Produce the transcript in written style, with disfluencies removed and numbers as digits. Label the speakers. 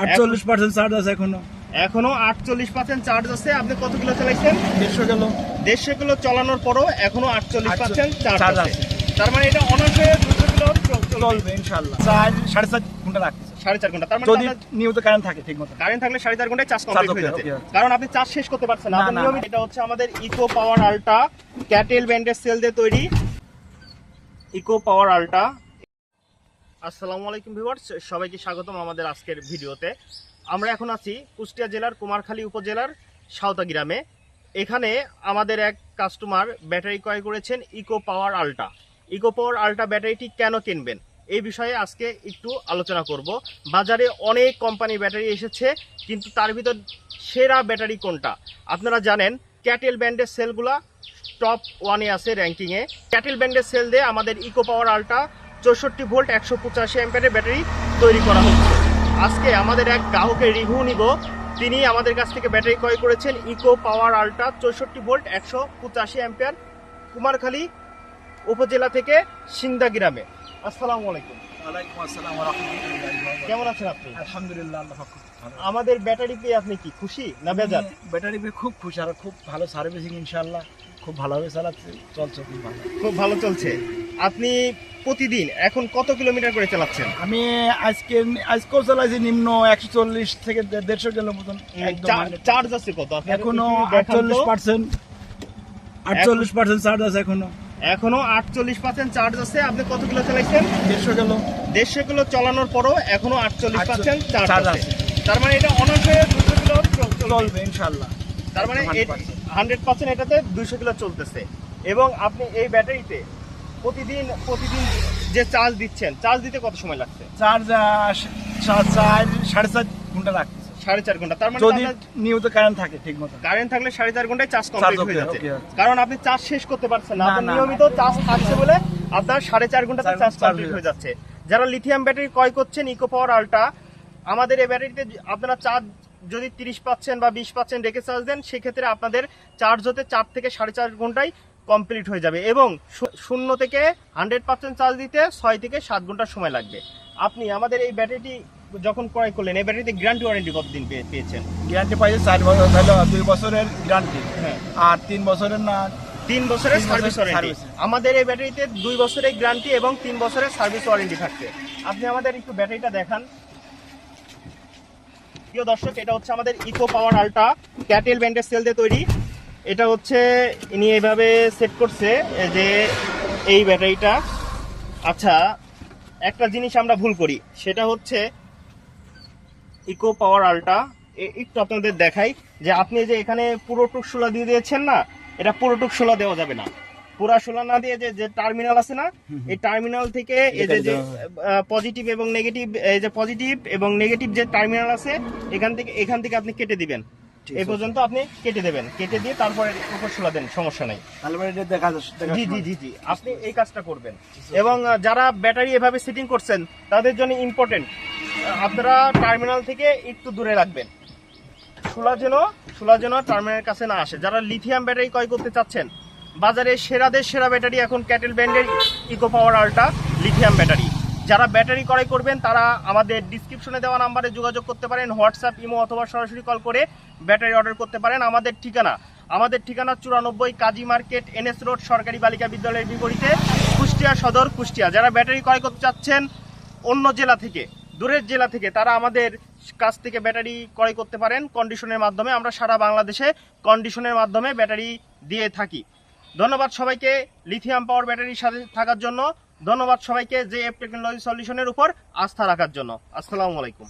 Speaker 1: 48% charge আছে
Speaker 2: এখনো 48% charge আছে। আপনি কত কিলো চালাইছেন? 150 কিলো চালানোর পরও এখনো 48% চার্জ আছে। তার মানে এটা অনায়াসে 200 কিলো চলবে
Speaker 1: ইনশাআল্লাহ। 4.5 ঘন্টা লাগতেছে,
Speaker 2: 4.5 ঘন্টা। তার মানে
Speaker 1: যদি নিয়মিত কারেন্ট থাকে ঠিকমতো।
Speaker 2: কারেন্ট থাকলে 4.5 ঘন্টায় চার্জ কমপ্লিট হয়ে যাচ্ছে। কারণ আপনি চার্জ শেষ করতে পারছেন না। আপনি নিয়মিত। এটা হচ্ছে আমাদের ইকো পাওয়ার আল্ট্রা, ক্যাটেল ব্র্যান্ডের সেল দিয়ে তৈরি ইকো পাওয়ার আল্ট্রা। আসসালামু আলাইকুম ভিউয়ার্স, সবাইকে স্বাগতম আমাদের আজকের ভিডিওতে। আমরা এখন আছি কুষ্টিয়া জেলার কুমারখালী উপজেলার সাঁওতা গ্রামে। এখানে আমাদের এক কাস্টমার ব্যাটারি ক্রয় করেছেন ইকো পাওয়ার আল্ট্রা। ইকো পাওয়ার আল্ট্রা ব্যাটারিটি কেন কিনবেন এই বিষয়ে আজকে একটু আলোচনা করব। বাজারে অনেক কোম্পানির ব্যাটারি এসেছে, কিন্তু তার ভিতর সেরা ব্যাটারি কোনটা? আপনারা জানেন ক্যাটেল ব্র্যান্ডের সেলগুলা টপ 1-এ আছে র্যাঙ্কিংয়ে। ক্যাটেল ব্র্যান্ডের সেল দিয়ে আমাদের ইকো পাওয়ার আল্ট্রা 64 ভোল্ট 185 অ্যাম্পিয়ারের ব্যাটারি তৈরি করা হচ্ছে। আজকে আমাদের এক গ্রাহকের রিভিউ নিব। তিনি আমাদের কাছ থেকে ব্যাটারি ক্রয় করেছেন ইকো পাওয়ার আল্ট্রা 64 ভোল্ট 185 অ্যাম্পিয়ার, কুমারখালী উপজেলা থেকে সিংদা গ্রামে। আসসালামু আলাইকুম।
Speaker 1: ওয়ালাইকুম আসসালাম ওয়া রাহমাতুল্লাহি।
Speaker 2: কেমন আছেন আপনি?
Speaker 1: আলহামদুলিল্লাহ, আল্লাহ পাক ভালো।
Speaker 2: আমাদের ব্যাটারি পেয়ে আপনি কি খুশি না বেজার?
Speaker 1: ব্যাটারি পেয়ে খুব খুশি, আর খুব ভালো সার্ভিসিং ইনশাআল্লাহ, খুব ভালোভাবে চালাচ্ছে, চলছে খুব ভালো।
Speaker 2: খুব ভালো চলছে। আপনি প্রতিদিন এখন কত কিলোমিটার করে চালাচ্ছেন?
Speaker 1: আমি আজকেও চালাইছি নিম্ন 140 থেকে 150 কিলো মতন।
Speaker 2: চার্জ আছে কত?
Speaker 1: এখনো 48% চার্জ আছে
Speaker 2: এখনো 48% চার্জ আছে। আপনি কত কিলো চালাইছেন? 150 কিলো চালানোর পরও এখনো 48% চার্জ আছে। তার মানে এটা অনায়াসে 200 কিলো
Speaker 1: চলবে ইনশাআল্লাহ।
Speaker 2: তার মানে 100% এটাতে 200 কিলো চলতেছে। এবং আপনি এই ব্যাটারিতে প্রতিদিন যে চার্জ দিচ্ছেন, চার্জ দিতে কত সময় লাগছে?
Speaker 1: চার্জ 4.5 ঘন্টা লাগছে।
Speaker 2: 4.5 ঘন্টা। তার মানে
Speaker 1: যদি নিয়মিত কারেন্ট থাকে ঠিকমতো।
Speaker 2: কারেন্ট থাকলে 4.5 ঘন্টায় চার্জ কমপ্লিট হয়ে যাচ্ছে। কারণ আপনি চার্জ শেষ করতে পারছেন না। আপনি নিয়মিত চার্জ থাকছে বলে আপনার 4.5 ঘন্টাতে চার্জ কমপ্লিট হয়ে যাচ্ছে। যারা লিথিয়াম ব্যাটারি ক্রয় করছেন ইকো পাওয়ার আল্ট্রা, আমাদের এই ব্যাটারিতে আপনারা চার্জ যদি 30% বা 20% রেখে চার্জ দেন, সেক্ষেত্রে আপনাদের চার্জ হতে 4 থেকে 4.5 ঘন্টায় কমপ্লিট হয়ে যাবে। এবং 0 থেকে 100% চার্জ দিতে 6 থেকে 7 ঘন্টা সময় লাগবে। আপনি আমাদের এই ব্যাটারিটি যখন ক্রয় করলেন, এই ব্যাটারিতে গ্যারান্টি ওয়ারেন্টি কতদিন পেয়েছেন?
Speaker 1: গ্যারান্টি পাইছে 4 বছর, তাহলে 2 বছরের গ্যারান্টি।
Speaker 2: হ্যাঁ,
Speaker 1: আর 3 বছরের না
Speaker 2: 3 বছরের সার্ভিস ওয়ারেন্টি। আমাদের এই ব্যাটারিতে 2 বছরের গ্যারান্টি এবং 3 বছরের সার্ভিস ওয়ারেন্টি থাকছে। আপনি আমাদের একটু ব্যাটারিটা দেখান। প্রিয় দর্শক, এটা হচ্ছে আমাদের ইকো পাওয়ার আল্ট্রা, ক্যাটেল ব্র্যান্ডের সেল দিয়ে তৈরি। এটা হচ্ছে ইনি এইভাবে সেট করছে যে এই ব্যাটারিটা। আচ্ছা, একটা জিনিস আমরা ভুল করি, সেটা হচ্ছে ইকো পাওয়ার আল্ট্রা একটু আপনাদের দেখাই যে আপনি যে এখানে পুরো টুক সোলা দিয়ে দিয়েছেন না, এটা পুরো টুক সোলা দেওয়া যাবে না। পুরা সোলা না দিয়ে যে টার্মিনাল আছে না, এই টার্মিনাল থেকে এই যে পজিটিভ এবং নেগেটিভ, এই যে পজিটিভ এবং নেগেটিভ যে টার্মিনাল আছে, এখান থেকে আপনি কেটে দিবেন। এই পর্যন্ত আপনি কেটে দেবেন, কেটে দিয়ে তারপরে উপর সোলা দেন, সমস্যা নাই। জি, আপনি এই কাজটা করবেন। এবং যারা ব্যাটারি এভাবে সেটিং করছেন তাদের জন্য ইম্পর্টেন্ট, আপনারা টার্মিনাল থেকে একটু দূরে রাখবেন, সোলা যেন টার্মিনালের কাছে না আসে। যারা লিথিয়াম ব্যাটারি ক্রয় করতে চাচ্ছেন, বাজারে সেরা ব্যাটারি এখন ক্যাটেল ব্র্যান্ডের ইকো পাওয়ার আল্ট্রা লিথিয়াম ব্যাটারি। যারা ব্যাটারি ক্রয় করবেন তারা আমাদের ডিসক্রিপশনে দেওয়া নাম্বারে যোগাযোগ করতে পারেন, হোয়াটসঅ্যাপ, ইমো অথবা সরাসরি কল করে ব্যাটারি অর্ডার করতে পারেন। আমাদের ঠিকানা 94 কাজী মার্কেট, NS রোড, সরকারি বালিকা বিদ্যালয়ের বিপরীতে, কুষ্টিয়া সদর, কুষ্টিয়া। যারা ব্যাটারি ক্রয় করতে চাচ্ছেন অন্য জেলা থেকে, দূরের জেলা থেকে, তারা আমাদের কাছ থেকে ব্যাটারি ক্রয় করতে পারেন কন্ডিশনের মাধ্যমে। আমরা সারা বাংলাদেশে কন্ডিশনের মাধ্যমে ব্যাটারি দিয়ে থাকি। ধন্যবাদ সবাইকে লিথিয়াম পাওয়ার ব্যাটারির সাথে থাকার জন্য। ধন্যবাদ সবাইকে JF টেকনোলজি সলিউশনের উপর আস্থা রাখার জন্য। আসসালামু আলাইকুম।